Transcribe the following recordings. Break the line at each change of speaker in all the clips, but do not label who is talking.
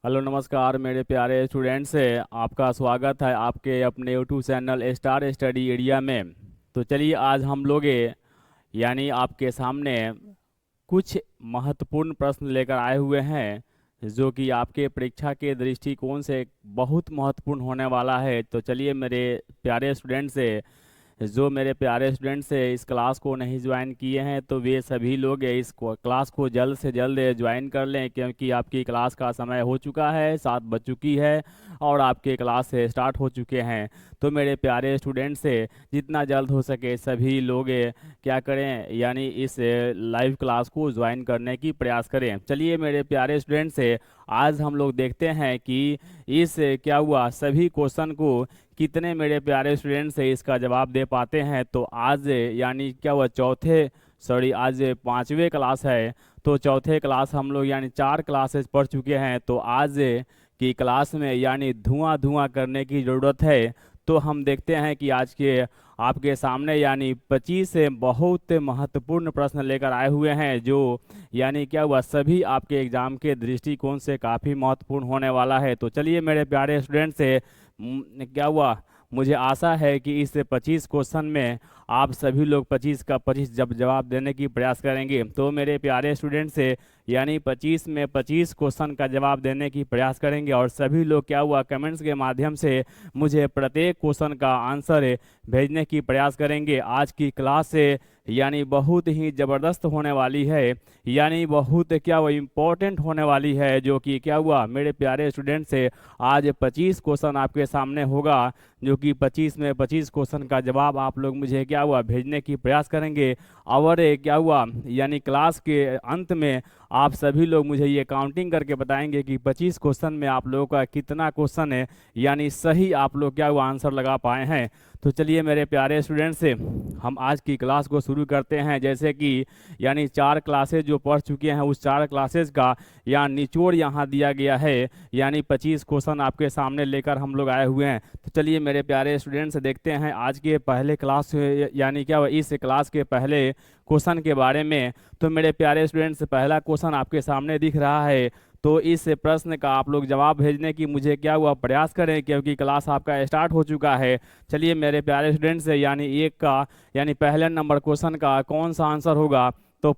Hello नमस्कार मेरे प्यारे स्टूडेंट्स से आपका स्वागत है आपके अपने YouTube channel star study area में। तो चलिए आज हम लोग यानी आपके सामने कुछ महत्वपूर्ण प्रश्न लेकर आए हुए हैं जो कि आपके परीक्षा के दृष्टिकोण से बहुत महत्वपूर्ण होने वाला है। तो चलिए मेरे प्यारे स्टूडेंट्स से जो मेरे प्यारे स्टूडेंट्स इस क्लास को नहीं ज्वाइन किए हैं तो वे सभी लोग इस क्लास को जल्द से जल्द ज्वाइन कर लें, क्योंकि आपकी क्लास का समय हो चुका है, 7 बज चुकी है और आपके क्लास से स्टार्ट हो चुके हैं। तो मेरे प्यारे स्टूडेंट्स जितना जल्द हो सके सभी लोग क्या करें, यानी इस लाइव क्लास को ज्वाइन करने की प्रयास करें। चलिए मेरे प्यारे स्टूडेंट्स आज हम लोग देखते हैं कि इस क्या हुआ सभी क्वेश्चन को कितने मेरे प्यारे स्टूडेंट्स इसका जवाब दे पाते हैं। तो आज यानी क्या हुआ आज 5वें क्लास है। तो चौथे क्लास हम लोग यानी 4 क्लासेस पढ़ चुके हैं। तो आज की क्लास में यानी धुआं धुआं करने की ज़रूरत है। तो हम देखते हैं कि आज के आपके सामने यानी 25 से बहुत महत्वपूर्ण प्रश्न लेकर आए हुए हैं जो यानी क्या हुआ सभी आपके एग्जाम के दृष्टिकोण से काफ़ी महत्वपूर्ण होने वाला है। तो चलिए मेरे प्यारे स्टूडेंट क्या हुआ, मुझे आशा है कि इस 25 क्वेश्चन में आप सभी लोग 25 का 25 जब जवाब देने की प्रयास करेंगे। तो मेरे प्यारे स्टूडेंट यानी 25 में 25 क्वेश्चन का जवाब देने की प्रयास करेंगे और सभी लोग क्या हुआ कमेंट्स के माध्यम से मुझे प्रत्येक क्वेश्चन का आंसर भेजने की प्रयास करेंगे। आज की क्लास से यानी बहुत ही ज़बरदस्त होने वाली है, यानी बहुत क्या हुआ इम्पोर्टेंट होने वाली है, जो कि क्या हुआ मेरे प्यारे स्टूडेंट आज 25 क्वेश्चन आपके सामने होगा, जो कि 25 में 25 क्वेश्चन का जवाब आप लोग मुझे क्या हुआ भेजने की प्रयास करेंगे। और क्या हुआ यानी क्लास के अंत में आप सभी लोग मुझे ये काउंटिंग करके बताएंगे कि 25 क्वेश्चन में आप लोगों का कितना क्वेश्चन है यानी सही आप लोग क्या हुआ आंसर लगा पाए हैं। तो चलिए मेरे प्यारे स्टूडेंट्स हम आज की क्लास को शुरू करते हैं। जैसे कि यानी 4 क्लासेज जो पढ़ चुके हैं उस 4 क्लासेज का यहाँ निचोड़ यहाँ दिया गया है, यानी 25 क्वेश्चन आपके सामने लेकर हम लोग आए हुए हैं। तो चलिए मेरे प्यारे स्टूडेंट्स देखते हैं आज के पहले क्लास यानी क्या हुआ इस क्लास के पहले क्वेश्चन के बारे में। तो मेरे प्यारे स्टूडेंट्स पहला क्वेश्चन आपके सामने दिख रहा है। तो इस प्रश्न का आप लोग जवाब भेजने की मुझे क्या हुआ प्रयास करें, क्योंकि क्लास आपका स्टार्ट हो चुका है। चलिए मेरे प्यारे स्टूडेंट्स यानी एक का यानी पहले नंबर क्वेश्चन का कौन सा आंसर होगा। तो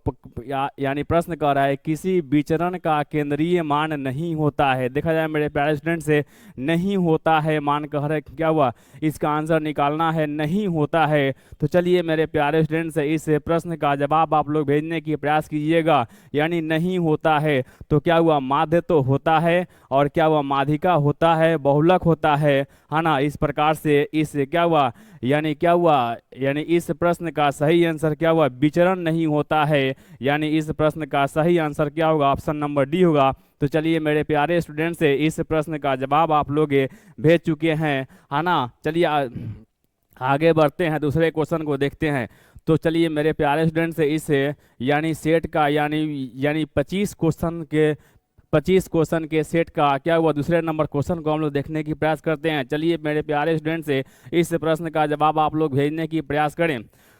यानी प्रश्न कह रहा है किसी विचरण का केंद्रीय मान नहीं होता है। देखा जाए मेरे प्यारे स्टूडेंट नहीं होता है मान कह रहे क्या हुआ, इसका आंसर निकालना है नहीं होता है। तो चलिए मेरे प्यारे स्टूडेंट्स इस प्रश्न का जवाब आप लोग भेजने की प्रयास कीजिएगा। यानी नहीं होता है तो क्या हुआ माध्य तो होता है और क्या हुआ माध्यिका होता है, बहुलक होता है ना। इस प्रकार से इस क्या हुआ यानी इस प्रश्न का सही आंसर क्या हुआ विचरण नहीं होता है, यानी इस प्रश्न का सही आंसर क्या होगा ऑप्शन नंबर डी होगा। तो चलिए मेरे प्यारे स्टूडेंट्स इस प्रश्न का जवाब आप लोग भेज चुके हैं है ना। चलिए आगे बढ़ते हैं, दूसरे क्वेश्चन को देखते हैं। तो चलिए मेरे प्यारे स्टूडेंट्स इस यानी सेट का यानी 25 क्वेश्चन के सेट का क्या हुआ दूसरे नंबर क्वेश्चन को हम लोग देखने की प्रयास करते हैं। चलिए मेरे प्यारे स्टूडेंट इस प्रश्न का जवाब आप लोग भेजने की प्रयास करें।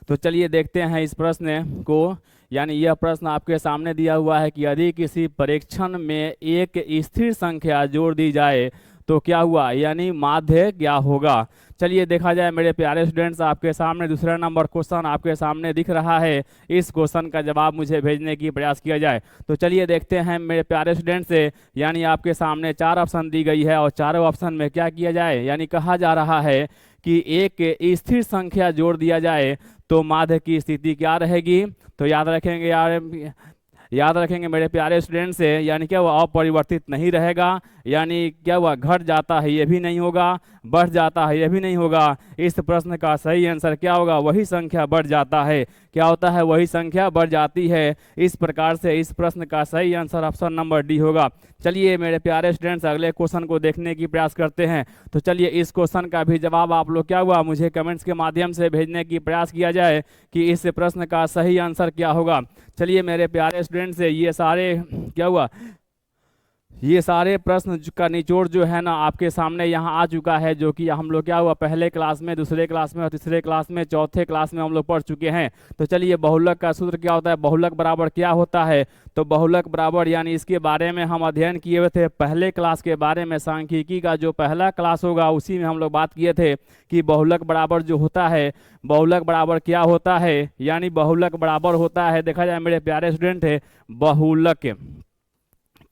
तो चलिए देखते हैं इस प्रश्न को। यानी यह प्रश्न आपके सामने दिया हुआ है कि यदि किसी परीक्षण में एक स्थिर संख्या जोड़ दी जाए तो क्या हुआ यानी माध्य क्या होगा। चलिए देखा जाए मेरे प्यारे स्टूडेंट्स आपके सामने दूसरा नंबर क्वेश्चन आपके सामने दिख रहा है। इस क्वेश्चन का जवाब मुझे भेजने की प्रयास किया जाए। तो चलिए देखते हैं मेरे प्यारे स्टूडेंट्स यानी आपके सामने 4 ऑप्शन दी गई है और चारों ऑप्शन में क्या किया जाए, यानी कहा जा रहा है कि एक स्थिर संख्या जोड़ दिया जाए तो माध्य की स्थिति क्या रहेगी। तो याद रखेंगे मेरे प्यारे स्टूडेंट्स यानी क्या हुआ अपरिवर्तित नहीं रहेगा, यानी क्या हुआ घट जाता है ये भी नहीं होगा, बढ़ जाता है ये भी नहीं होगा। इस प्रश्न का सही आंसर क्या होगा वही संख्या बढ़ जाता है। क्या होता है वही संख्या बढ़ जाती है। इस प्रकार से इस प्रश्न का सही आंसर ऑप्शन नंबर डी होगा। चलिए मेरे प्यारे स्टूडेंट्स अगले क्वेश्चन को देखने की प्रयास करते हैं। तो चलिए इस क्वेश्चन का भी जवाब आप लोग क्या हुआ मुझे कमेंट्स के माध्यम से भेजने की प्रयास किया जाए कि इस प्रश्न का सही आंसर क्या होगा। चलिए मेरे प्यारे स्टूडेंट्स ये सारे क्या हुआ ये सारे प्रश्न का निचोड़ जो है ना आपके सामने यहाँ आ चुका है, जो कि हम लोग क्या हुआ पहले क्लास में, दूसरे क्लास में और तीसरे क्लास में, चौथे क्लास में हम लोग पढ़ चुके हैं। तो चलिए, बहुलक का सूत्र क्या होता है, बहुलक बराबर क्या होता है। तो बहुलक बराबर यानी इसके बारे में हम अध्ययन किए हुए थे पहले क्लास के बारे में, सांख्यिकी का जो पहला क्लास होगा उसी में हम लोग बात किए थे कि बहुलक बराबर जो होता है, बहुलक बराबर क्या होता है, यानी बहुलक बराबर होता है, देखा जाए मेरे प्यारे स्टूडेंट है, बहुलक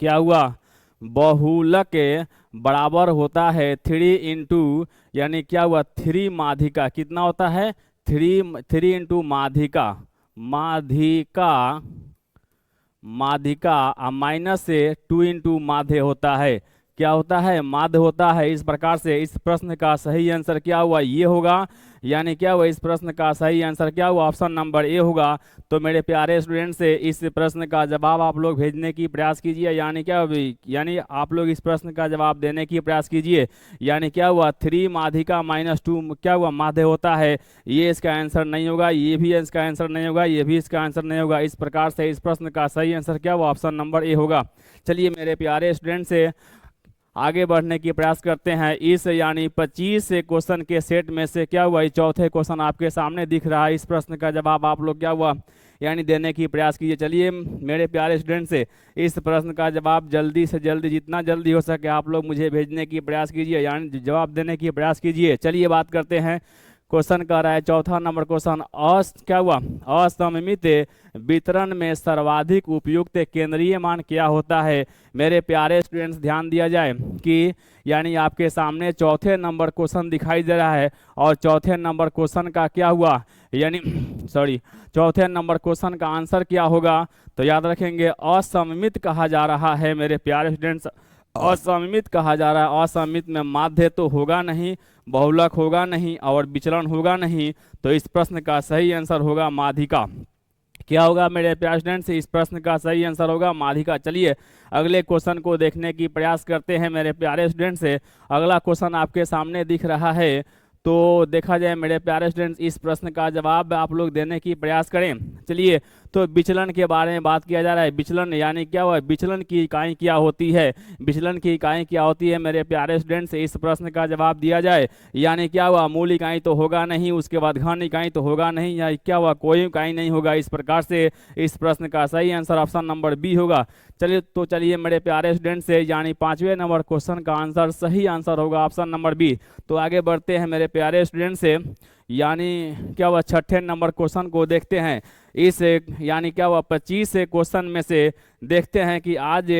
क्या हुआ, बहुलक बराबर होता है 3 इंटू, यानी क्या हुआ 3 माध्यिका, कितना होता है 3 इंटू माध्यिका, माध्यिका माइनस से 2 इंटू माध्य होता है, क्या होता है माध्य होता है। इस प्रकार से इस प्रश्न का सही आंसर क्या हुआ, ये होगा, यानी क्या हुआ इस प्रश्न का सही आंसर क्या हुआ, ऑप्शन नंबर ए होगा। तो मेरे प्यारे स्टूडेंट से इस प्रश्न का जवाब आप लोग भेजने की प्रयास कीजिए, यानी क्या, यानी आप लोग इस प्रश्न का जवाब देने की प्रयास कीजिए। यानी क्या हुआ 3 माध्यिका -2 क्या हुआ माध्य होता है, ये इसका आंसर नहीं होगा, ये भी इसका आंसर नहीं होगा, ये भी इसका आंसर नहीं होगा। इस प्रकार से इस प्रश्न का सही आंसर क्या हुआ, ऑप्शन नंबर ए होगा। चलिए मेरे प्यारे स्टूडेंट से आगे बढ़ने की प्रयास करते हैं। इस यानी 25 से क्वेश्चन के सेट में से क्या हुआ, चौथे क्वेश्चन आपके सामने दिख रहा है, इस प्रश्न का जवाब आप लोग क्या हुआ यानी देने की प्रयास कीजिए। चलिए मेरे प्यारे स्टूडेंट से इस प्रश्न का जवाब जल्दी से जल्दी, जितना जल्दी हो सके आप लोग मुझे भेजने की प्रयास कीजिए, यानी जवाब देने की प्रयास कीजिए। चलिए बात करते हैं, क्वेश्चन कह रहा है चौथा नंबर क्वेश्चन, क्या हुआ असममित वितरण में सर्वाधिक उपयुक्त केंद्रीय मान क्या होता है। मेरे प्यारे स्टूडेंट्स ध्यान दिया जाए कि यानी आपके सामने चौथे नंबर क्वेश्चन दिखाई दे रहा है, और चौथे नंबर क्वेश्चन का क्या हुआ यानी सॉरी, चौथे नंबर क्वेश्चन का आंसर क्या होगा, तो याद रखेंगे असममित कहा जा रहा है। मेरे प्यारे स्टूडेंट्स असममित कहा जा रहा है, असममित में माध्य तो होगा नहीं, बहुलक होगा नहीं और विचलन होगा नहीं, तो इस प्रश्न का सही आंसर होगा माध्यिका। क्या होगा मेरे प्यारे स्टूडेंट्स, इस प्रश्न का सही आंसर होगा माध्यिका। चलिए अगले क्वेश्चन को देखने की प्रयास करते हैं मेरे प्यारे स्टूडेंट्स से। अगला क्वेश्चन आपके सामने दिख रहा है, तो देखा जाए मेरे प्यारे स्टूडेंट्स इस प्रश्न का जवाब आप लोग देने की प्रयास करें। चलिए, तो विचलन के बारे में बात किया जा रहा है। विचलन यानी क्या हुआ, विचलन की इकाई क्या होती है, विचलन की इकाई क्या होती है मेरे प्यारे स्टूडेंट्स, इस प्रश्न का जवाब दिया जाए। यानी क्या हुआ मूल इकाई तो होगा नहीं, उसके बाद घन इकाई तो होगा नहीं, या क्या हुआ कोई इकाई नहीं होगा। इस प्रकार से इस प्रश्न का सही आंसर ऑप्शन नंबर बी होगा। चलिए मेरे प्यारे स्टूडेंट से यानी 5वें नंबर क्वेश्चन का आंसर सही आंसर होगा ऑप्शन नंबर बी। तो आगे बढ़ते हैं मेरे प्यारे स्टूडेंट से, यानी क्या हुआ छठे नंबर क्वेश्चन को देखते हैं। इस यानी क्या हुआ 25 क्वेश्चन में से देखते हैं कि आज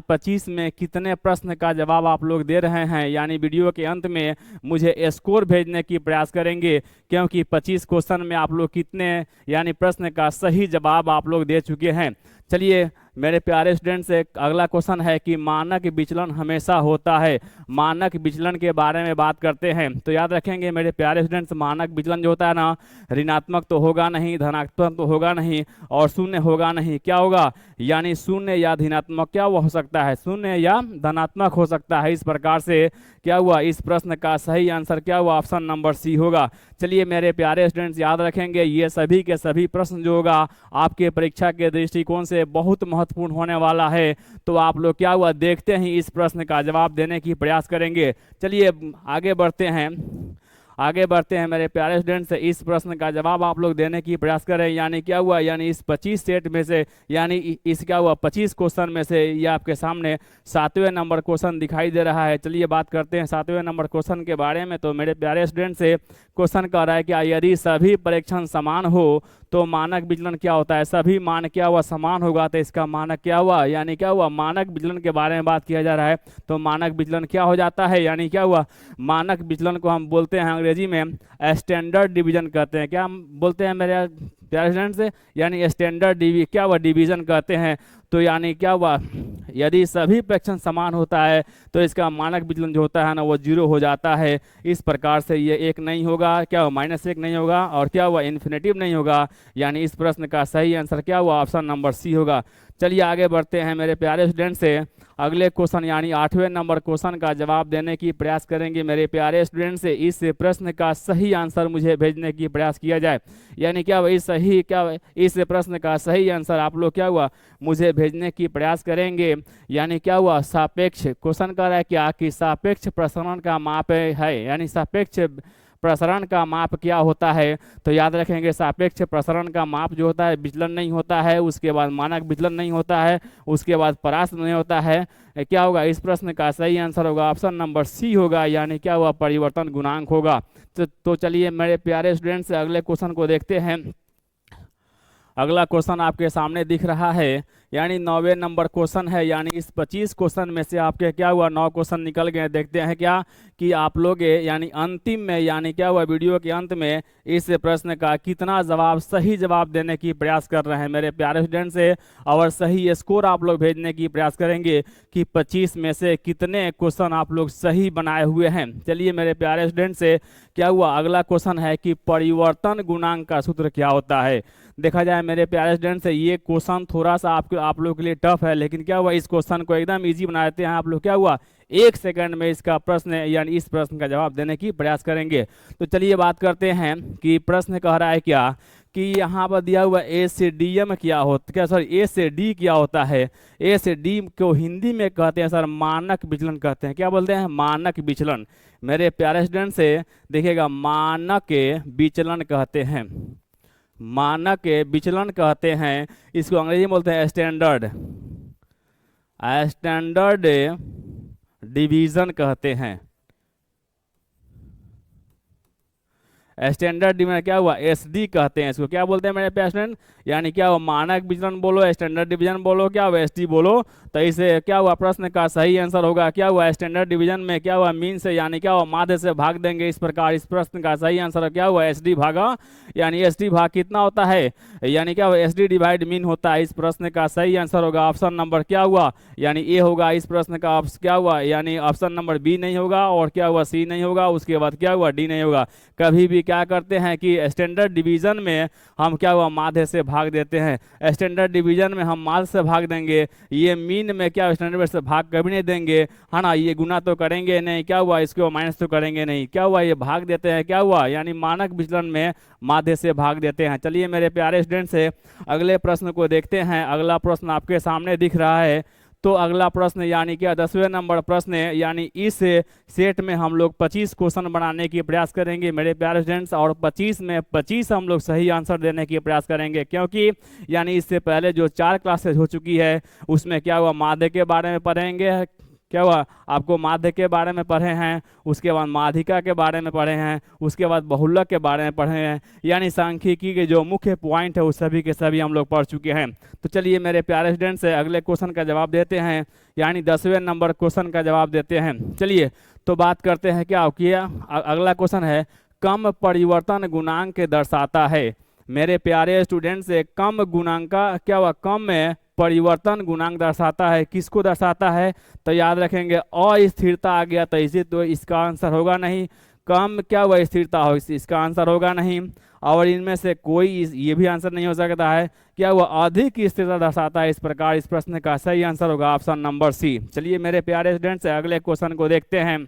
25 में कितने प्रश्न का जवाब आप लोग दे रहे हैं। यानी वीडियो के अंत में मुझे स्कोर भेजने की प्रयास करेंगे, क्योंकि 25 क्वेश्चन में आप लोग कितने यानी प्रश्न का सही जवाब आप लोग दे चुके हैं। चलिए मेरे प्यारे स्टूडेंट्स से अगला क्वेश्चन है कि मानक विचलन हमेशा होता है। मानक विचलन के बारे में बात करते हैं, तो याद रखेंगे मेरे प्यारे स्टूडेंट्स, मानक विचलन जो होता है ना, ऋणात्मक तो होगा नहीं, धनात्मक तो होगा नहीं और शून्य होगा नहीं। क्या होगा यानी शून्य या धनात्मक क्या हो सकता है, शून्य या धनात्मक हो सकता है। इस प्रकार से क्या हुआ इस प्रश्न का सही आंसर क्या हुआ, ऑप्शन नंबर सी होगा। चलिए मेरे प्यारे स्टूडेंट्स याद रखेंगे, ये सभी के सभी प्रश्न जो होगा आपके परीक्षा के दृष्टिकोण से बहुत महत्वपूर्ण होने वाला है। तो आप लोग क्या हुआ देखते ही इस प्रश्न का जवाब देने की प्रयास करेंगे। चलिए आगे बढ़ते हैं मेरे प्यारे स्टूडेंट्स, इस प्रश्न का जवाब आप लोग देने की प्रयास करें। यानी क्या हुआ, यानी इस 25 सेट में से, यानी इस क्या हुआ 25 क्वेश्चन में से ये आपके सामने 7वें नंबर क्वेश्चन दिखाई दे रहा है। चलिए बात करते हैं 7वें नंबर क्वेश्चन के बारे में। तो मेरे प्यारे स्टूडेंट से क्वेश्चन कह रहा है कि यदि सभी परीक्षण समान हो तो मानक विचलन क्या होता है। सभी मान क्या हुआ समान होगा, तो इसका मानक क्या हुआ, यानी क्या हुआ मानक विचलन के बारे में बात किया जा रहा है। तो मानक विचलन क्या हो जाता है, यानी क्या हुआ मानक विचलन को हम बोलते हैं अंग्रेजी में स्टैंडर्ड डिवीजन कहते हैं। क्या हम बोलते हैं मेरे प्यारे स्टूडेंट से, यानी स्टैंडर्ड क्या हुआ डिवीजन कहते हैं। तो यानी क्या हुआ यदि सभी परीक्षण समान होता है तो इसका मानक विचलन जो होता है ना वो 0 हो जाता है। इस प्रकार से ये 1 नहीं होगा, क्या हुआ -1 नहीं होगा और क्या हुआ इन्फिनेटिव नहीं होगा। यानी इस प्रश्न का सही आंसर क्या हुआ, ऑप्शन नंबर सी होगा। चलिए आगे बढ़ते हैं मेरे प्यारे स्टूडेंट से अगले क्वेश्चन यानी 8वें नंबर क्वेश्चन का जवाब देने की प्रयास करेंगे मेरे प्यारे स्टूडेंट से। इस प्रश्न का सही आंसर मुझे भेजने की प्रयास किया जाए, यानी क्या हुआ इस प्रश्न का सही आंसर आप लोग क्या हुआ मुझे भेजने की प्रयास करेंगे। यानी क्या हुआ सापेक्ष क्वेश्चन कर रहा है क्या कि सापेक्ष प्रसरण का माप है, यानी सापेक्ष प्रसरण का माप क्या होता है। तो याद रखेंगे सापेक्ष प्रसरण का माप जो होता है विचलन नहीं होता है, उसके बाद मानक विचलन नहीं होता है, उसके बाद परास नहीं होता है। क्या होगा इस प्रश्न का सही आंसर होगा ऑप्शन नंबर सी होगा, यानी क्या हुआ परिवर्तन गुणांक होगा। तो चलिए मेरे प्यारे स्टूडेंट्स अगले क्वेश्चन को देखते हैं। अगला क्वेश्चन आपके सामने दिख रहा है, यानी 9वें नंबर क्वेश्चन है। यानी इस 25 क्वेश्चन में से आपके क्या हुआ 9 क्वेश्चन निकल गए। देखते हैं क्या कि आप लोग यानी अंतिम में यानी क्या हुआ वीडियो के अंत में इस प्रश्न का कितना सही जवाब देने की प्रयास कर रहे हैं मेरे प्यारे स्टूडेंट से, और सही स्कोर आप लोग भेजने की प्रयास करेंगे कि 25 में से कितने क्वेश्चन आप लोग सही बनाए हुए हैं। चलिए मेरे प्यारे स्टूडेंट से क्या हुआ अगला क्वेश्चन है कि परिवर्तन गुणांक का सूत्र क्या होता है। देखा जाए मेरे प्यारे स्टूडेंट से ये क्वेश्चन थोड़ा सा आप लोग के लिए टफ है, लेकिन क्या हुआ इस क्वेश्चन को एकदम इजी बना देते हैं आप लोग। क्या हुआ 1 सेकंड में इसका प्रश्न यानी इस प्रश्न का जवाब देने की प्रयास करेंगे। तो चलिए बात करते हैं कि प्रश्न कह रहा है क्या कि यहाँ पर दिया हुआ ए से डी एम क्या होता क्या सॉरी ए से डी क्या होता है। ए से डी को हिंदी में कहते हैं सर मानक विचलन कहते हैं। क्या बोलते हैं मानक विचलन। मेरे प्यारे स्टूडेंट से देखिएगा मानक विचलन कहते हैं, मानक विचलन कहते हैं। इसको अंग्रेजी में बोलते हैं स्टैंडर्ड डिवीजन कहते हैं। स्टैंडर्ड डिवीजन क्या हुआ एसडी कहते हैं इसको। क्या बोलते हैं मेरे प्यारे स्टूडेंट, यानी क्या हुआ मानक विचलन बोलो, स्टैंडर्ड डिवीजन बोलो, क्या हुआ एसडी बोलो। तो इसे क्या हुआ प्रश्न का सही आंसर होगा क्या हुआ स्टैंडर्ड डिवीजन में क्या हुआ मीन से यानी क्या हुआ माध्य से भाग देंगे। इस प्रकार इस प्रश्न का सही आंसर क्या हुआ एसडी भागा, यानी एसडी भाग कितना होता है यानी क्या हुआ एसडी डिवाइड मीन होता है। इस प्रश्न का सही आंसर होगा ऑप्शन नंबर क्या हुआ यानी ए होगा। इस प्रश्न का क्या हुआ यानी ऑप्शन नंबर बी नहीं होगा, और क्या हुआ सी नहीं होगा, उसके बाद क्या हुआ डी नहीं होगा। कभी भी क्या करते हैं कि स्टैंडर्ड डिवीजन में हम क्या हुआ माध्य से भाग देते हैं। स्टैंडर्ड डिवीजन में हम माध्य से भाग देंगे, ये मीन में क्या स्टैंडर्ड से भाग कभी नहीं देंगे, है ना। ये गुना तो करेंगे नहीं, क्या हुआ इसको माइनस तो करेंगे नहीं, क्या हुआ ये भाग देते हैं। क्या हुआ यानी मानक विचलन में माध्य से भाग देते हैं। चलिए मेरे प्यारे स्टूडेंट से अगले प्रश्न को देखते हैं। अगला प्रश्न आपके सामने दिख रहा है। तो अगला प्रश्न यानी क्या 10वें नंबर प्रश्न है। यानी इस सेट में हम लोग 25 क्वेश्चन बनाने की प्रयास करेंगे मेरे प्यारे स्टूडेंट्स, और 25 में 25 हम लोग सही आंसर देने की प्रयास करेंगे। क्योंकि यानी इससे पहले जो 4 क्लासेज हो चुकी है उसमें क्या हुआ माध्य के बारे में पढ़ेंगे, क्या हुआ आपको माध्य के बारे में पढ़े हैं, उसके बाद माध्यिका के बारे में पढ़े हैं, उसके बाद बहुलक के बारे में पढ़े हैं, यानी सांख्यिकी के जो मुख्य पॉइंट है उस सभी के सभी हम लोग पढ़ चुके हैं। तो चलिए मेरे प्यारे स्टूडेंट्स से अगले क्वेश्चन का जवाब देते हैं, यानी 10वें नंबर क्वेश्चन का जवाब देते हैं। चलिए तो बात करते हैं क्या किया अगला क्वेश्चन है कम परिवर्तन गुणांक दर्शाता है। मेरे प्यारे स्टूडेंट से कम गुणांक का क्या हुआ कम परिवर्तन गुणांक दर्शाता है। किसको दर्शाता है तो याद रखेंगे अस्थिरता आ गया तो इसे तो इसका आंसर होगा नहीं। कम क्या हुआ स्थिरता हो इसका आंसर होगा नहीं, और इनमें से कोई ये भी आंसर नहीं हो सकता है। क्या हुआ अधिक स्थिरता दर्शाता है। इस प्रकार इस प्रश्न का सही आंसर होगा ऑप्शन नंबर सी। चलिए मेरे प्यारे स्टूडेंट्स अगले क्वेश्चन को देखते हैं।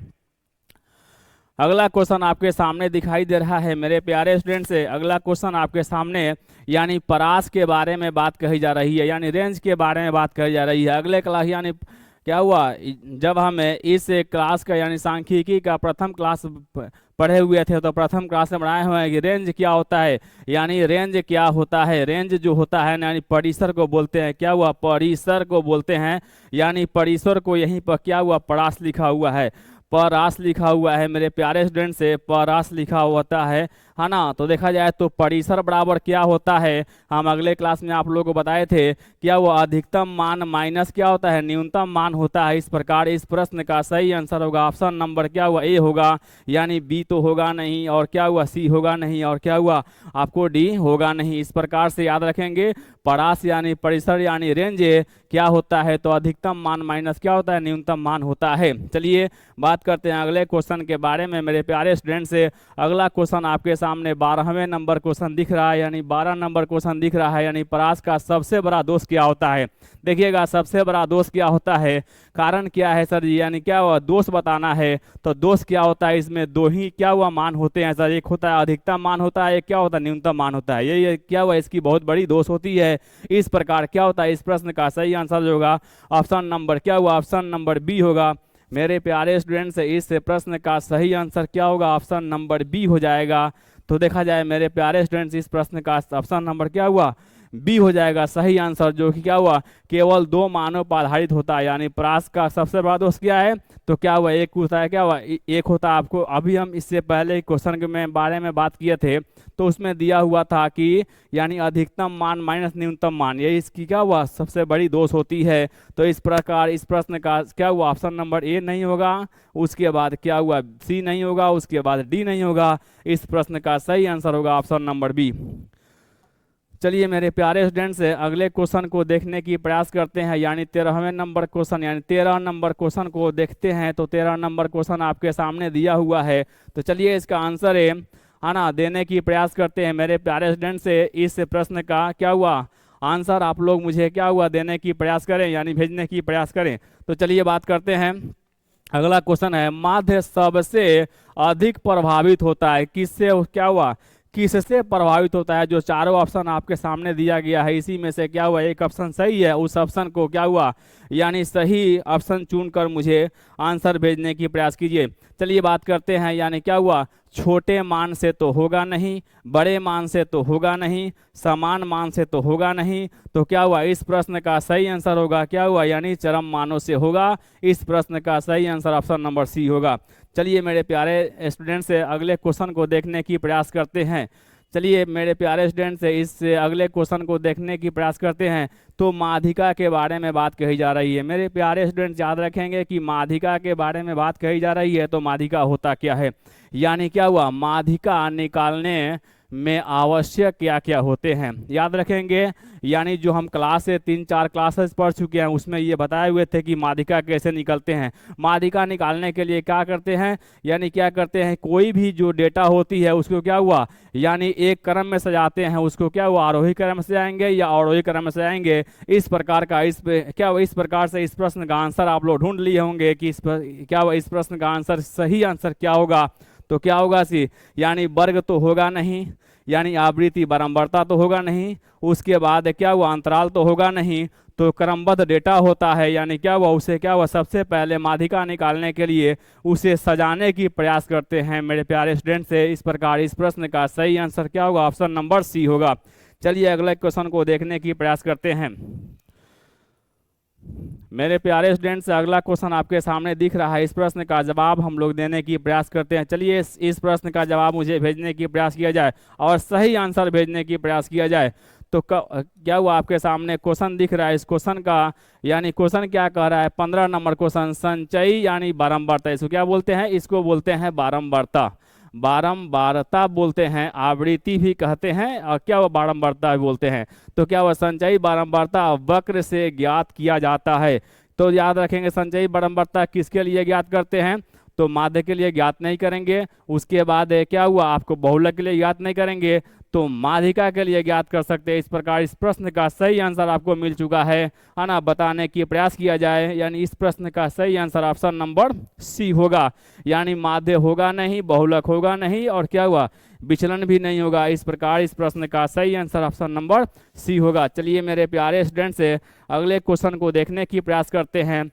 अगला क्वेश्चन आपके सामने दिखाई दे रहा है मेरे प्यारे स्टूडेंट से। अगला क्वेश्चन आपके सामने यानी परास के बारे में बात कही जा रही है, यानी रेंज के बारे में बात कही जा रही है। अगले क्लास यानी क्या हुआ जब हम इस क्लास का यानी सांख्यिकी का प्रथम क्लास पढ़े हुए थे तो प्रथम क्लास में बनाए हुए हैं कि रेंज क्या होता है। यानी रेंज क्या होता है, रेंज जो होता है यानी परिसर को बोलते हैं। क्या हुआ परिसर को बोलते हैं, यानी परिसर को यहीं पर क्या हुआ परास लिखा हुआ है, परास लिखा हुआ है मेरे प्यारे स्टूडेंट से परास लिखा होता है ना। तो देखा जाए तो परिसर बराबर क्या होता है हम अगले क्लास में आप लोगों को बताए थे। क्या वो अधिकतम मान माइनस क्या होता है न्यूनतम मान होता है। इस प्रकार इस प्रश्न का सही आंसर होगा ऑप्शन नंबर क्या हुआ ए होगा, यानी बी तो होगा नहीं, और क्या हुआ सी होगा नहीं, और क्या हुआ आपको डी होगा नहीं। इस प्रकार से याद रखेंगे परास यानी परिसर यानी रेंज क्या होता है तो अधिकतम मान माइनस क्या होता है न्यूनतम मान होता है। चलिए बात करते हैं अगले क्वेश्चन के बारे में मेरे प्यारे स्टूडेंट से। अगला क्वेश्चन आपके सामने 12वें नंबर क्वेश्चन दिख रहा है, यानी 12 नंबर क्वेश्चन दिख रहा है, यानी परास का सबसे बड़ा दोष क्या होता है। देखिएगा सबसे बड़ा दोष क्या होता है, कारण क्या है सर जी, यानी क्या हुआ दोष बताना है। तो दोष क्या होता है, इसमें दो ही क्या हुआ मान होते हैं सर, एक होता है अधिकतम मान होता है, एक क्या होता है न्यूनतम मान होता है। ये क्या हुआ इसकी बहुत बड़ी दोष होती है। इस प्रकार क्या होता है, इस प्रश्न का सही आंसर जो होगा ऑप्शन नंबर क्या हुआ, ऑप्शन नंबर बी होगा। मेरे प्यारे स्टूडेंट्स, इस प्रश्न का सही आंसर क्या होगा, ऑप्शन नंबर बी हो जाएगा। तो देखा जाए मेरे प्यारे स्टूडेंट्स, इस प्रश्न का ऑप्शन नंबर क्या हुआ, बी हो जाएगा सही आंसर, जो कि क्या हुआ केवल दो मानों पर आधारित होता है। यानी परास का सबसे बड़ा दोष क्या है, तो क्या हुआ एक होता है, क्या हुआ एक होता है आपको, अभी हम इससे पहले क्वेश्चन के में बारे में बात किए थे तो उसमें दिया हुआ था कि यानी अधिकतम मान माइनस न्यूनतम मान, ये इसकी क्या हुआ सबसे बड़ी दोष होती है। तो इस प्रकार इस प्रश्न का क्या हुआ ऑप्शन नंबर ए नहीं होगा, उसके बाद क्या हुआ सी नहीं होगा, उसके बाद डी नहीं होगा। इस प्रश्न का सही आंसर होगा ऑप्शन नंबर बी। चलिए मेरे प्यारे स्टूडेंट्स, अगले क्वेश्चन को देखने की प्रयास करते हैं, यानी 13वें नंबर क्वेश्चन, यानी 13 नंबर क्वेश्चन को देखते हैं। तो 13 नंबर क्वेश्चन आपके सामने दिया हुआ है, तो चलिए इसका आंसर है ना देने की प्रयास करते हैं। मेरे प्यारे स्टूडेंट्स से इस प्रश्न का क्या हुआ आंसर आप लोग मुझे क्या हुआ देने की प्रयास करें, यानी भेजने की प्रयास करें। तो चलिए बात करते हैं। अगला क्वेश्चन है, माध्य सबसे अधिक प्रभावित होता है किससे, क्या हुआ किससे प्रभावित होता है। जो चारों ऑप्शन आपके सामने दिया गया है इसी में से क्या हुआ एक ऑप्शन सही है, उस ऑप्शन को क्या हुआ यानी सही ऑप्शन चुनकर मुझे आंसर भेजने की प्रयास कीजिए। चलिए बात करते हैं, यानी क्या हुआ छोटे मान से तो होगा नहीं, बड़े मान से तो होगा नहीं, समान मान से तो होगा नहीं। तो क्या हुआ इस प्रश्न का सही आंसर होगा क्या हुआ यानी चरम मानों से होगा। इस प्रश्न का सही आंसर ऑप्शन नंबर सी होगा। चलिए मेरे प्यारे स्टूडेंट से अगले क्वेश्चन को देखने की प्रयास करते हैं। चलिए मेरे प्यारे स्टूडेंट से इस अगले क्वेश्चन को देखने की प्रयास करते हैं। तो माध्यिका के बारे में बात कही जा रही है। मेरे प्यारे स्टूडेंट याद रखेंगे कि माध्यिका के बारे में बात कही जा रही है, तो माध्यिका होता क्या है, यानी क्या हुआ माध्यिका निकालने में आवश्यक क्या क्या होते हैं याद रखेंगे। यानी जो हम क्लास से 3-4 क्लासेस पढ़ चुके हैं उसमें ये बताए हुए थे कि माध्यिका कैसे निकलते हैं। माध्यिका निकालने के लिए क्या करते हैं, यानी क्या करते हैं कोई भी जो डेटा होती है उसको क्या हुआ यानी एक क्रम में सजाते हैं, उसको क्या हुआ आरोही क्रम में सजाएंगे या अवरोही क्रम में सजाएंगे। इस प्रकार का क्या हुआ इस प्रकार से इस प्रश्न का आंसर आप लोग ढूंढ लिए होंगे कि क्या हुआ इस प्रश्न का आंसर सही आंसर क्या होगा। तो क्या होगा सी यानी वर्ग तो होगा नहीं, यानी आवृत्ति बारंबारता तो होगा नहीं, उसके बाद क्या हुआ अंतराल तो होगा नहीं, तो क्रमबद्ध डेटा होता है। यानी क्या हुआ उसे क्या हुआ सबसे पहले माध्यिका निकालने के लिए उसे सजाने की प्रयास करते हैं मेरे प्यारे स्टूडेंट से। इस प्रकार इस प्रश्न का सही आंसर क्या होगा ऑप्शन नंबर सी होगा। चलिए अगले क्वेश्चन को देखने की प्रयास करते हैं। मेरे प्यारे स्टूडेंट्स अगला क्वेश्चन आपके सामने दिख रहा है, इस प्रश्न का जवाब हम लोग देने की प्रयास करते हैं। चलिए इस प्रश्न का जवाब मुझे भेजने की प्रयास किया जाए और सही आंसर भेजने की प्रयास किया जाए। तो क्या हुआ आपके सामने क्वेश्चन दिख रहा है, इस क्वेश्चन का यानी क्वेश्चन क्या कह रहा है 15 नंबर क्वेश्चन संचयी यानी बारंबारता, इसको क्या बोलते हैं, इसको बोलते हैं बारंबारता। बारंबारता बोलते हैं, आवृत्ति भी कहते हैं और क्या वो बारंबारता भी बोलते हैं। तो क्या वह संचयी बारंबारता वक्र से ज्ञात किया जाता है। तो याद रखेंगे संचयी बारंबारता किसके लिए ज्ञात करते हैं, तो माध्य के लिए ज्ञात नहीं करेंगे। उसके बाद क्या हुआ आपको बहुलक के लिए ज्ञात नहीं करेंगे, तो माध्यिका के लिए ज्ञात कर सकते हैं। इस प्रकार इस प्रश्न का सही आंसर आपको मिल चुका है ना, बताने की प्रयास किया जाए। यानी इस प्रश्न का सही आंसर ऑप्शन नंबर सी होगा, यानी माध्य होगा नहीं, बहुलक होगा नहीं और क्या हुआ विचलन भी नहीं होगा। इस प्रकार इस प्रश्न का सही आंसर ऑप्शन नंबर सी होगा। चलिए मेरे प्यारे स्टूडेंट से अगले क्वेश्चन को देखने की प्रयास करते हैं।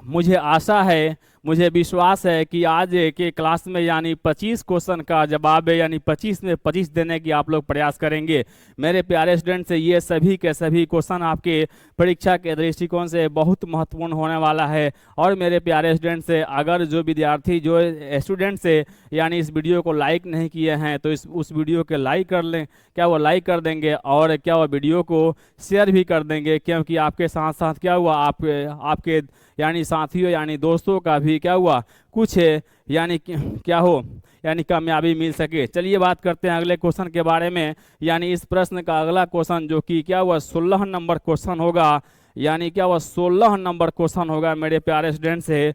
मुझे आशा है, मुझे विश्वास है कि आज के क्लास में यानी 25 क्वेश्चन का जवाब है, यानी 25 में 25 देने की आप लोग प्रयास करेंगे। मेरे प्यारे स्टूडेंट से ये सभी के सभी क्वेश्चन आपके परीक्षा के दृष्टिकोण से बहुत महत्वपूर्ण होने वाला है। और मेरे प्यारे स्टूडेंट से अगर जो विद्यार्थी जो स्टूडेंट से यानी इस वीडियो को लाइक नहीं किए हैं तो उस वीडियो के लाइक कर लें, क्या वो लाइक कर देंगे और क्या वो वीडियो को शेयर भी कर देंगे, क्योंकि आपके साथ साथ क्या हुआ आपके यानी साथियों यानी दोस्तों का भी क्या हुआ कुछ यानी क्या हो यानी कामयाबी मिल सके। चलिए बात करते हैं अगले क्वेश्चन के बारे में। यानी इस प्रश्न का अगला क्वेश्चन जो कि क्या हुआ 16 नंबर क्वेश्चन होगा, यानी क्या हुआ 16 नंबर क्वेश्चन होगा मेरे प्यारे स्टूडेंट से।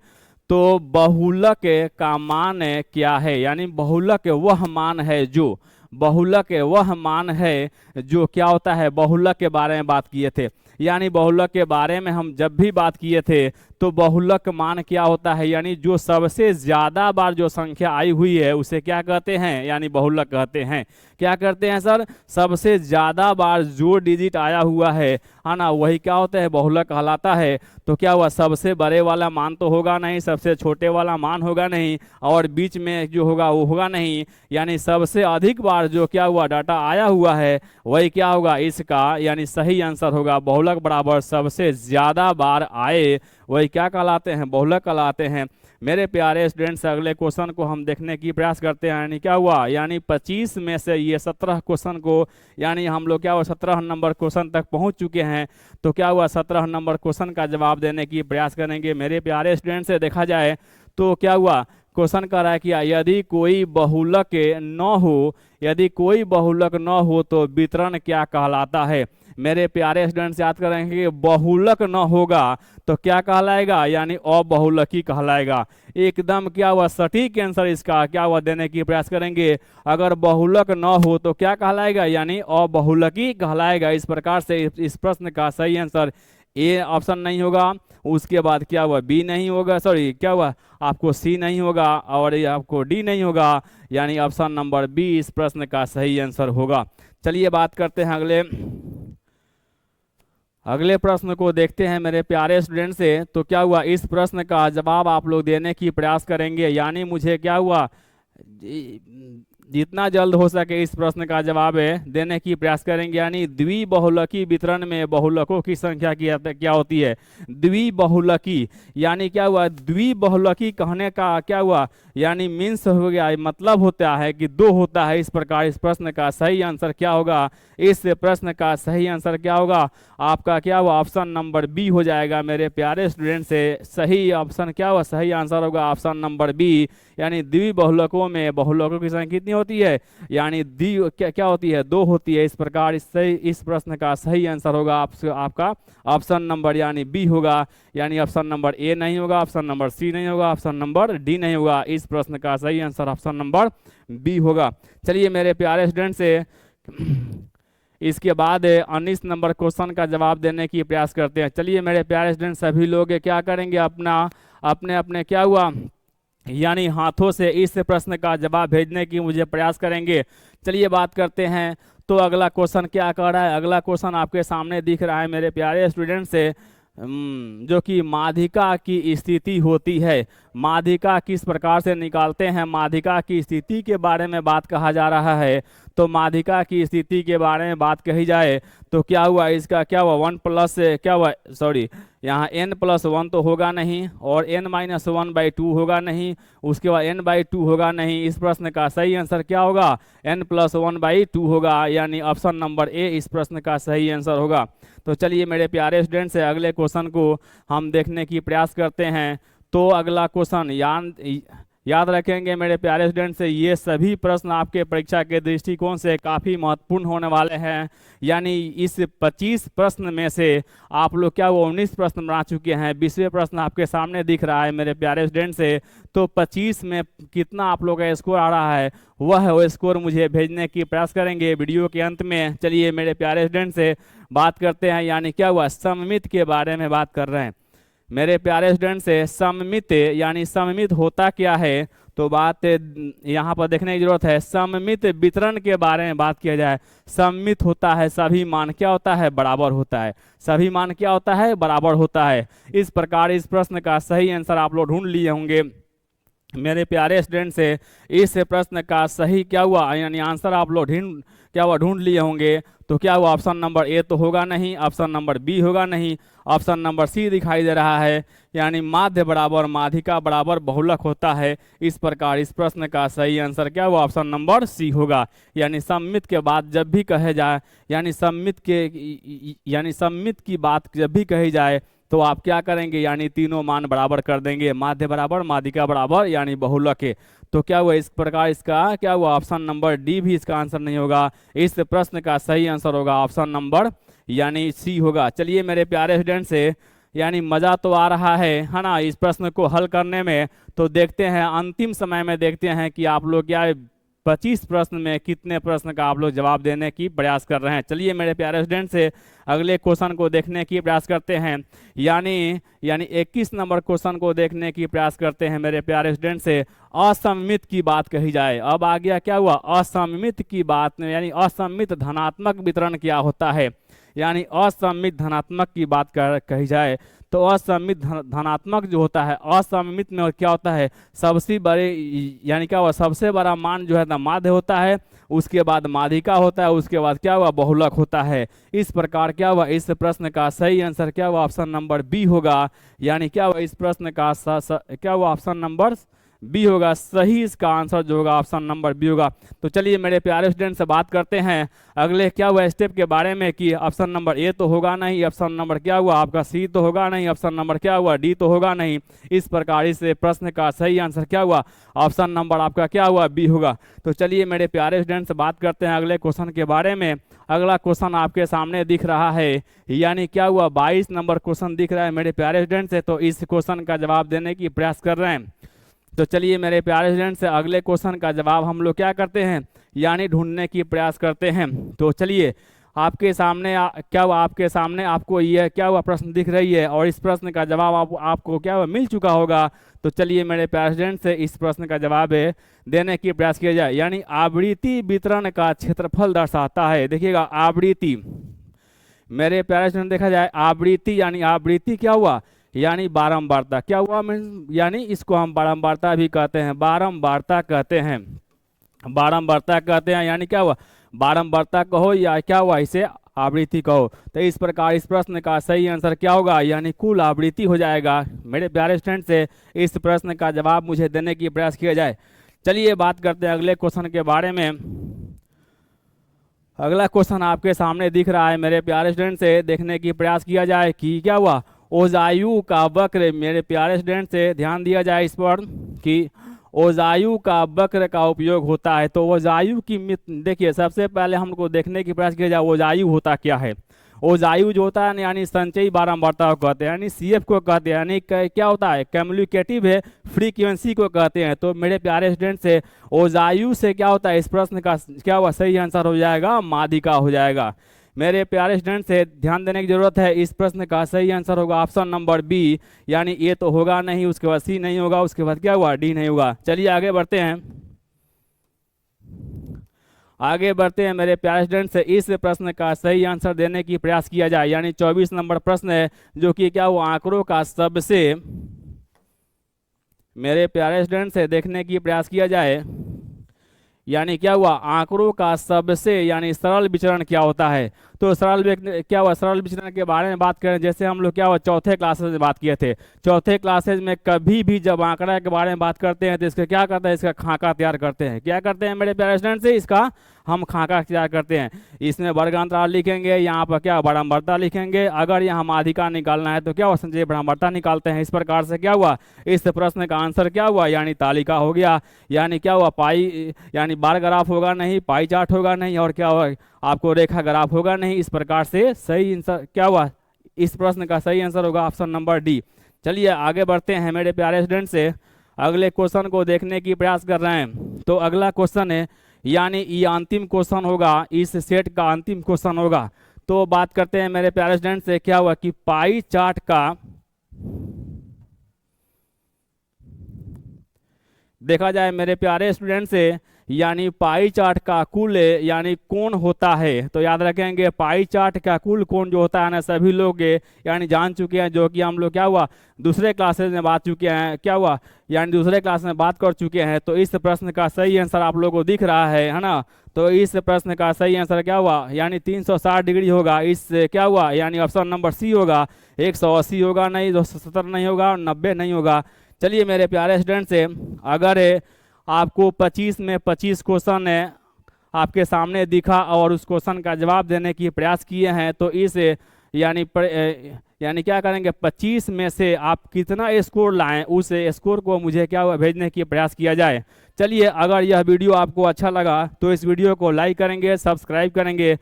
तो तो बहुलक का मान क्या है, यानी बहुलक वह मान है जो, बहुलक वह मान है जो क्या होता है, बहुलक के बारे में बात किए थे। यानी बहुलक के बारे में हम जब भी बात किए थे तो बहुलक मान क्या होता है, यानी जो सबसे ज्यादा बार जो संख्या आई हुई है उसे क्या कहते हैं, यानी बहुलक कहते हैं। क्या करते हैं सर, सबसे ज्यादा बार जो डिजिट आया हुआ है ना, वही क्या होता है, बहुलक कहलाता है। तो क्या हुआ, सबसे बड़े वाला मान तो होगा नहीं, सबसे छोटे वाला मान होगा नहीं, और बीच में जो होगा वो होगा नहीं, यानी सबसे अधिक बार जो क्या हुआ डाटा आया हुआ है वही क्या होगा इसका, यानी सही आंसर होगा। बहुलक बराबर सबसे ज्यादा बार आए वही क्या कहलाते हैं, बहुलक कहलाते हैं। मेरे प्यारे स्टूडेंट्स, अगले क्वेश्चन को हम देखने की प्रयास करते हैं। यानी क्या हुआ, यानी 25 में से ये 17 क्वेश्चन को, यानी हम लोग क्या हुआ 17 नंबर क्वेश्चन तक पहुंच चुके हैं। तो क्या हुआ 17 नंबर क्वेश्चन का जवाब देने की प्रयास करेंगे। मेरे प्यारे स्टूडेंट्स से देखा जाए तो क्या हुआ, क्वेश्चन कर रहा है कि यदि कोई बहुलक न हो, यदि कोई बहुलक न हो तो वितरण क्या कहलाता है। मेरे प्यारे स्टूडेंट्स याद करेंगे कि बहुलक न होगा तो क्या कहलाएगा, यानी अबहुलकी कहलाएगा। एकदम क्या हुआ सटीक आंसर इसका क्या हुआ देने की प्रयास करेंगे। अगर बहुलक न हो तो क्या कहलाएगा, यानी अबहुलकी कहलाएगा। इस प्रकार से इस प्रश्न का सही आंसर ए ऑप्शन नहीं होगा, उसके बाद क्या हुआ बी नहीं होगा, सॉरी क्या हुआ आपको सी नहीं होगा, और ये आपको डी नहीं होगा, यानी ऑप्शन नंबर बी इस प्रश्न का सही आंसर होगा। चलिए बात करते हैं अगले प्रश्न को देखते हैं मेरे प्यारे स्टूडेंट से। तो क्या हुआ, इस प्रश्न का जवाब आप लोग देने की प्रयास करेंगे, यानी मुझे क्या हुआ जितना जल्द हो सके इस प्रश्न का जवाब देने की प्रयास करेंगे। यानी द्विबहुलकी वितरण में बहुलकों की संख्या क्या होती है, द्विबहुलकी, यानी क्या हुआ द्विबहुलकी कहने का क्या हुआ, यानी मीन्स हो गया मतलब होता है कि दो होता है। इस प्रकार इस प्रश्न का सही आंसर क्या होगा, इस प्रश्न का सही आंसर क्या होगा आपका क्या हुआ ऑप्शन नंबर बी हो जाएगा। मेरे प्यारे स्टूडेंट से सही ऑप्शन क्या हुआ, सही आंसर होगा ऑप्शन नंबर बी, यानी द्विबहुलकों में बहुलकों की संख्या कितनी होती है, यानी क्या होती है, दो होती है। इस प्रकार इस प्रश्न का सही आंसर होगा आपका ऑप्शन नंबर यानी बी होगा, यानी ऑप्शन नंबर ए नहीं होगा, ऑप्शन नंबर सी नहीं होगा, ऑप्शन नंबर डी नहीं होगा। इस प्रश्न का सही आंसर ऑप्शन नंबर बी होगा। चलिए मेरे प्यारे स्टूडेंट से इसके बाद 19 नंबर क्वेश्चन का जवाब देने की प्रयास करते हैं। चलिए मेरे प्यारे स्टूडेंट सभी लोग क्या करेंगे, अपने अपने क्या हुआ यानी हाथों से इस प्रश्न का जवाब भेजने की मुझे प्रयास करेंगे। चलिए बात करते हैं। तो अगला क्वेश्चन क्या कह रहा है, अगला क्वेश्चन आपके सामने दिख रहा है मेरे प्यारे स्टूडेंट से, जो कि माध्यिका की स्थिति होती है। माध्यिका किस प्रकार से निकालते हैं, माध्यिका की स्थिति के बारे में बात कहा जा रहा है। तो माध्यिका की स्थिति के बारे में बात कही जाए तो क्या हुआ, इसका क्या हुआ 1 प्लस क्या हुआ, सॉरी यहाँ n+1 तो होगा नहीं, और n-1/2 होगा नहीं, उसके बाद n/2 होगा नहीं। इस प्रश्न का सही आंसर क्या होगा, n+1/2 होगा, यानी ऑप्शन नंबर ए इस प्रश्न का सही आंसर होगा। तो चलिए मेरे प्यारे स्टूडेंट से अगले क्वेश्चन को हम देखने की प्रयास करते हैं। तो अगला क्वेश्चन याद रखेंगे मेरे प्यारे स्टूडेंट से, ये सभी प्रश्न आपके परीक्षा के दृष्टिकोण से काफ़ी महत्वपूर्ण होने वाले हैं। यानी इस 25 प्रश्न में से आप लोग क्या वो 19 प्रश्न बना चुके हैं, 20वें प्रश्न आपके सामने दिख रहा है मेरे प्यारे स्टूडेंट से। तो 25 में कितना आप लोग का स्कोर आ रहा है वो स्कोर मुझे भेजने की प्रयास करेंगे वीडियो के अंत में। चलिए मेरे प्यारे स्टूडेंट से बात करते हैं, यानी क्या हुआ सममित के बारे में बात कर रहे हैं मेरे प्यारे स्टूडेंट से। सममित यानी सममित होता क्या है, तो बात यहाँ पर देखने की जरूरत है। सममित वितरण के बारे में बात किया जाए, सममित होता है सभी मान क्या होता है, बराबर होता है। सभी मान क्या होता है, बराबर होता है। इस प्रकार इस प्रश्न का सही आंसर आप लोग ढूंढ लिए होंगे मेरे प्यारे स्टूडेंट से। इस प्रश्न का सही क्या हुआ, यानी आंसर आप लोग ढूंढ लिए होंगे। तो क्या हुआ ऑप्शन नंबर ए तो होगा नहीं, ऑप्शन नंबर बी होगा नहीं, ऑप्शन नंबर सी दिखाई दे रहा है, यानी माध्य बराबर माध्यिका बराबर बहुलक होता है। इस प्रकार इस प्रश्न का सही आंसर क्या हुआ, ऑप्शन नंबर सी होगा। यानी सममित के बाद जब भी कहे जाए, यानी सममित की बात जब भी कही जाए तो आप क्या करेंगे, यानी तीनों मान बराबर कर देंगे, माध्य बराबर माध्यिका बराबर यानी बहुलक है। तो क्या हुआ इस प्रकार इसका क्या हुआ ऑप्शन नंबर डी भी इसका आंसर नहीं होगा। इस प्रश्न का सही आंसर होगा ऑप्शन नंबर यानी सी होगा। चलिए मेरे प्यारे स्टूडेंट से यानी मज़ा तो आ रहा है ना इस प्रश्न को हल करने में। तो देखते हैं अंतिम समय में, देखते हैं कि आप लोग क्या 25 प्रश्न में कितने प्रश्न का आप लोग जवाब देने की प्रयास कर रहे हैं। चलिए मेरे प्यारे स्टूडेंट से अगले क्वेश्चन को देखने की प्रयास करते हैं। यानी यानी 21 नंबर क्वेश्चन को देखने की प्रयास करते हैं मेरे प्यारे स्टूडेंट से। असममित की बात कही जाए। अब आ गया क्या हुआ, असममित की बात में, यानी असममित धनात्मक वितरण क्या होता है। यानी असममित धनात्मक की बात कही जाए तो असममित धनात्मक जो होता है, असममित में क्या होता है, सबसे बड़े यानी क्या हुआ, सबसे बड़ा मान जो है ना माध्य होता है, उसके बाद माध्यिका होता है, उसके बाद क्या हुआ, बहुलक होता है। इस प्रकार क्या हुआ, इस प्रश्न का सही आंसर क्या हुआ, ऑप्शन नंबर बी होगा। यानी क्या हुआ, इस प्रश्न का क्या हुआ, ऑप्शन नंबर बी होगा। सही इसका आंसर जो होगा ऑप्शन नंबर बी होगा। तो चलिए मेरे प्यारे स्टूडेंट से बात करते हैं अगले क्या हुआ स्टेप के बारे में कि ऑप्शन नंबर ए तो होगा नहीं, ऑप्शन नंबर क्या हुआ आपका सी तो होगा नहीं, ऑप्शन नंबर क्या हुआ डी तो होगा नहीं। इस प्रकार इस प्रश्न का सही आंसर क्या हुआ, ऑप्शन नंबर आपका क्या हुआ, बी होगा। तो चलिए मेरे प्यारे स्टूडेंट से बात करते हैं अगले क्वेश्चन के बारे में। अगला क्वेश्चन आपके सामने दिख रहा है, यानी क्या हुआ 22 नंबर क्वेश्चन दिख रहा है मेरे प्यारे स्टूडेंट से। तो इस क्वेश्चन का जवाब देने की प्रयास कर रहे हैं। तो चलिए मेरे प्यारे स्टूडेंट से अगले क्वेश्चन का जवाब हम लोग क्या करते हैं, यानी ढूंढने की प्रयास करते हैं। तो चलिए आपके सामने क्या हुआ, आपके सामने आपको ये क्या हुआ प्रश्न दिख रही है और इस प्रश्न का जवाब आपको क्या हुआ मिल चुका होगा। तो चलिए मेरे प्यारे स्टूडेंट से इस प्रश्न का जवाब देने की प्रयास किया जाए। यानी आवृत्ति वितरण का क्षेत्रफल दर्शाता है। देखिएगा आवृत्ति, मेरे प्यारे स्टूडेंट देखा जाए आवृत्ति, यानी आवृत्ति क्या हुआ, यानी बारंबारता क्या हुआ, यानी इसको हम बारंबारता भी कहते हैं, बारंबारता कहते हैं, बारंबारता कहते हैं। यानी क्या हुआ, बारंबारता कहो या क्या हुआ इसे आवृत्ति कहो। तो इस प्रकार इस प्रश्न का सही आंसर क्या होगा, यानी कुल आवृत्ति हो जाएगा। मेरे प्यारे स्टूडेंट से इस प्रश्न का जवाब मुझे देने की प्रयास किया जाए। चलिए बात करते हैं अगले क्वेश्चन के बारे में। अगला क्वेश्चन आपके सामने दिख रहा है मेरे प्यारे स्टूडेंट से देखने की प्रयास किया जाए कि क्या हुआ ओजायु का वक्र। मेरे प्यारे स्टूडेंट से ध्यान दिया जाए इस पर कि ओजायु का वक्र का उपयोग होता है। तो ओजायु की देखिए सबसे पहले हमको देखने की प्रयास किया जाए ओजायु होता क्या है। ओजायु जो होता है यानी संचयी बारंबारता को कहते हैं, यानी सीएफ को कहते हैं, यानी क्या होता है कम्युनिकेटिव है फ्रीक्वेंसी को कहते हैं। तो मेरे प्यारे स्टूडेंट से ओजायु से क्या होता है, इस प्रश्न का क्या हुआ सही आंसर हो जाएगा माध्यिका हो जाएगा। मेरे प्यारे स्टूडेंट से ध्यान देने की जरूरत है, इस प्रश्न का सही आंसर होगा ऑप्शन नंबर बी। यानी ए तो होगा नहीं, उसके बाद सी नहीं होगा, उसके बाद क्या हुआ डी नहीं होगा। चलिए आगे बढ़ते हैं, आगे बढ़ते हैं मेरे प्यारे स्टूडेंट से इस प्रश्न का सही आंसर देने की प्रयास किया जाए। यानी 24 नंबर प्रश्न है जो कि क्या हुआ आंकड़ों का सबसे, मेरे प्यारे स्टूडेंट से देखने की प्रयास किया जाए। यानी क्या हुआ आंकड़ों का सबसे यानी सरल विचरण क्या होता है। तो सरल क्या हुआ सरल विचरण के बारे में बात करें, जैसे हम लोग क्या हुआ चौथे क्लासेज में बात किए थे। चौथे क्लासेज में कभी भी जब आंकड़ा के बारे में बात करते हैं तो इसका क्या करते हैं, इसका खाका तैयार करते हैं। क्या करते हैं मेरे प्यारे स्टूडेंट से, इसका हम खाका तैयार करते हैं। इसमें वर्गांतराल लिखेंगे, यहाँ पर क्या बारंबारता लिखेंगे, अगर यहाँ माध्यिका निकालना है तो क्या हुआ संचयी बारंबारता निकालते हैं। इस प्रकार से क्या हुआ इस प्रश्न का आंसर क्या हुआ, यानी तालिका हो गया। यानी क्या हुआ पाई, यानी बार ग्राफ होगा नहीं, पाई चार्ट होगा नहीं, और क्या हुआ आपको रेखा ग्राफ होगा नहीं। इस प्रकार से सही आंसर क्या हुआ, इस प्रश्न का सही आंसर होगा ऑप्शन नंबर डी। चलिए आगे बढ़ते हैं मेरे प्यारे स्टूडेंट से अगले क्वेश्चन को देखने की प्रयास कर रहे हैं। तो अगला क्वेश्चन है, यानी ये अंतिम क्वेश्चन होगा, इस सेट का अंतिम क्वेश्चन होगा। तो बात करते हैं मेरे प्यारे स्टूडेंट से क्या हुआ कि पाई चार्ट का देखा जाए मेरे प्यारे स्टूडेंट से, यानी पाई चार्ट का कुल यानी कोण होता है। तो याद रखेंगे पाई चार्ट का कुल कोण जो होता है ना सभी लोग यानी जान चुके हैं, जो कि हम लोग क्या हुआ दूसरे क्लासेस में बात चुके हैं, क्या हुआ यानी दूसरे क्लास में बात कर चुके हैं। तो इस प्रश्न का सही आंसर आप लोगों को दिख रहा है ना। तो इस प्रश्न का सही आंसर क्या हुआ, यानी 360 डिग्री होगा। इस क्या हुआ यानी ऑप्शन नंबर सी होगा। 180 होगा नहीं, 270 नहीं होगा, 90 नहीं होगा। चलिए मेरे प्यारे स्टूडेंट से अगर आपको 25 में 25 क्वेश्चन आपके सामने दिखा और उस क्वेश्चन का जवाब देने की प्रयास किए हैं, तो इस यानी क्या करेंगे 25 में से आप कितना स्कोर लाएं, उस स्कोर को मुझे क्या हुआ भेजने की प्रयास किया जाए। चलिए अगर यह वीडियो आपको अच्छा लगा तो इस वीडियो को लाइक करेंगे, सब्सक्राइब करेंगे।